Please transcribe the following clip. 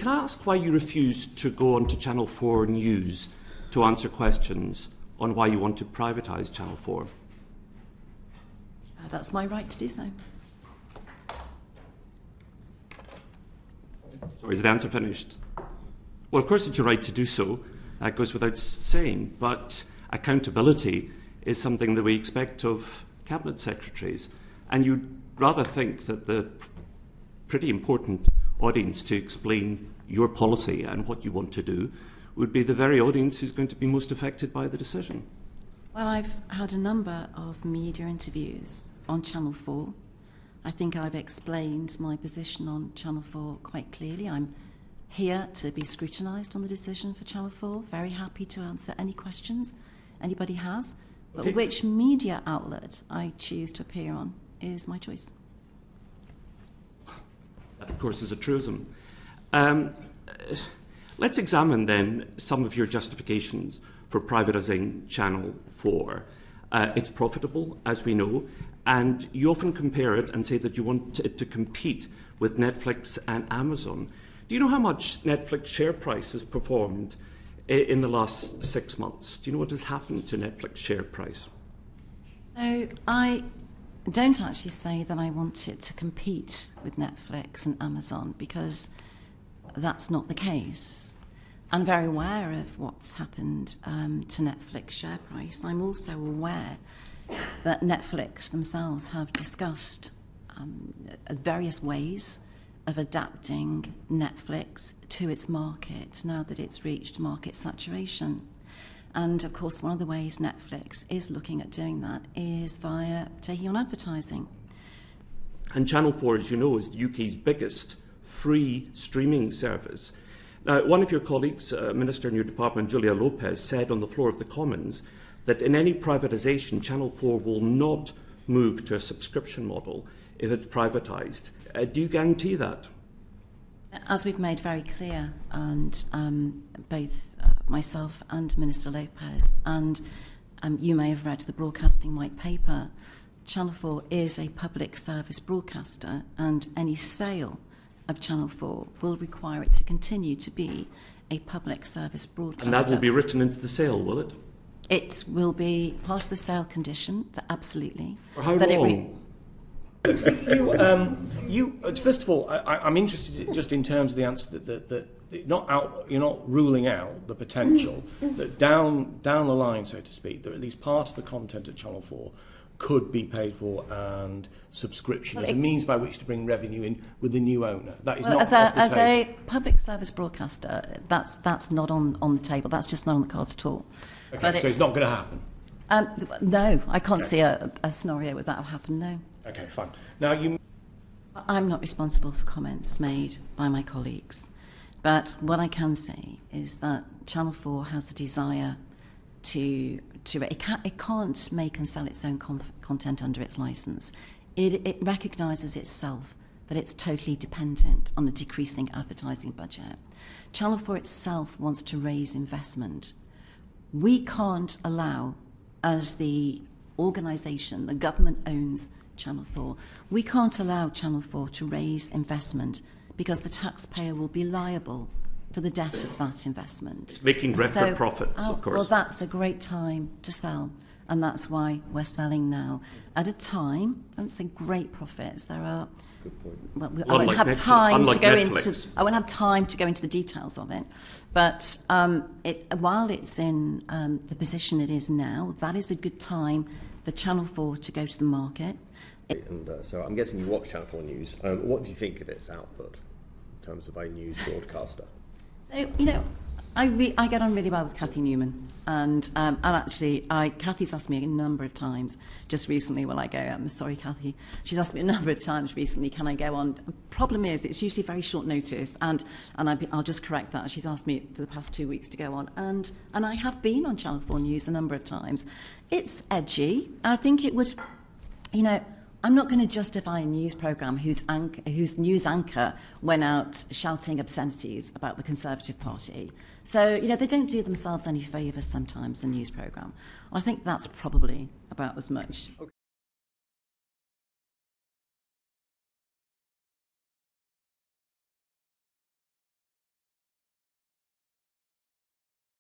can I ask why you refused to go on to Channel 4 News to answer questions on why you want to privatise Channel 4? That's my right to do so. Sorry, is the answer finished? Well, of course it's your right to do so. That goes without saying. But accountability is something that we expect of Cabinet Secretaries. And you'd rather think that the pretty important audience to explain your policy and what you want to do would be the very audience who's going to be most affected by the decision. Well, I've had a number of media interviews on Channel 4. I think I've explained my position on Channel 4 quite clearly. I'm here to be scrutinised on the decision for Channel 4. Very happy to answer any questions anybody has. But Okay. Which media outlet I choose to appear on is my choice. That, of course, is a truism. Let's examine then some of your justifications for privatising Channel 4. It's profitable, as we know, and you often compare it and say that you want it to compete with Netflix and Amazon. Do you know how much Netflix share price has performed in the last 6 months? Do you know what has happened to Netflix share price? So I don't actually say that I want it to compete with Netflix and Amazon, because that's not the case. I'm very aware of what's happened to Netflix share price. I'm also aware that Netflix themselves have discussed various ways of adapting Netflix to its market now that it's reached market saturation. And of course, one of the ways Netflix is looking at doing that is via taking on advertising. And Channel 4, as you know, is the UK's biggest free streaming service. Now, one of your colleagues, a minister in your department, Julia Lopez, said on the floor of the Commons that in any privatisation, Channel 4 will not move to a subscription model if it's privatised. Do you guarantee that? As we've made very clear, and both myself and Minister Lopez, and you may have read the Broadcasting White Paper, Channel 4 is a public service broadcaster, and any sale of Channel 4 will require it to continue to be a public service broadcaster. And that will be written into the sale, will it? It will be part of the sale condition, absolutely. For how long? First of all, I'm interested just in terms of the answer that you're not ruling out the potential that down the line, so to speak, that at least part of the content of Channel 4 could be paid for, and subscription as a means by which to bring revenue in with the new owner. That is not off the table. As a public service broadcaster, that's not on the table. That's just not on the cards at all. Okay, but so it's not going to happen? No, I can't see a scenario where that will happen, no. Okay, fine. Now, I'm not responsible for comments made by my colleagues, but what I can say is that Channel 4 has a desire it can't make and sell its own content under its licence. It recognises itself that it's totally dependent on a decreasing advertising budget. Channel 4 itself wants to raise investment. We can't allow, as the organisation, the government owns Channel 4, we can't allow Channel 4 to raise investment because the taxpayer will be liable for the debt of that investment. It's making record profits, of course. Well, that's a great time to sell, and that's why we're selling now. At a time, I don't say great profits, there are... Good point. Well, I won't have time to go into the details of it. But while it's in the position it is now, that is a good time for Channel 4 to go to the market. So I'm guessing you watch Channel 4 News. What do you think of its output in terms of a news broadcaster? So, I get on really well with Cathy Newman, and actually, Cathy's asked me a number of times just recently. Will I go? I'm sorry, Cathy. She's asked me a number of times recently, can I go on? The problem is, it's usually very short notice, and I'll just correct that. She's asked me for the past 2 weeks to go on, and I have been on Channel 4 News a number of times. It's edgy. I think it would, I'm not going to justify a news programme whose news anchor went out shouting obscenities about the Conservative Party. So, they don't do themselves any favours sometimes, the news programme. I think that's probably about as much.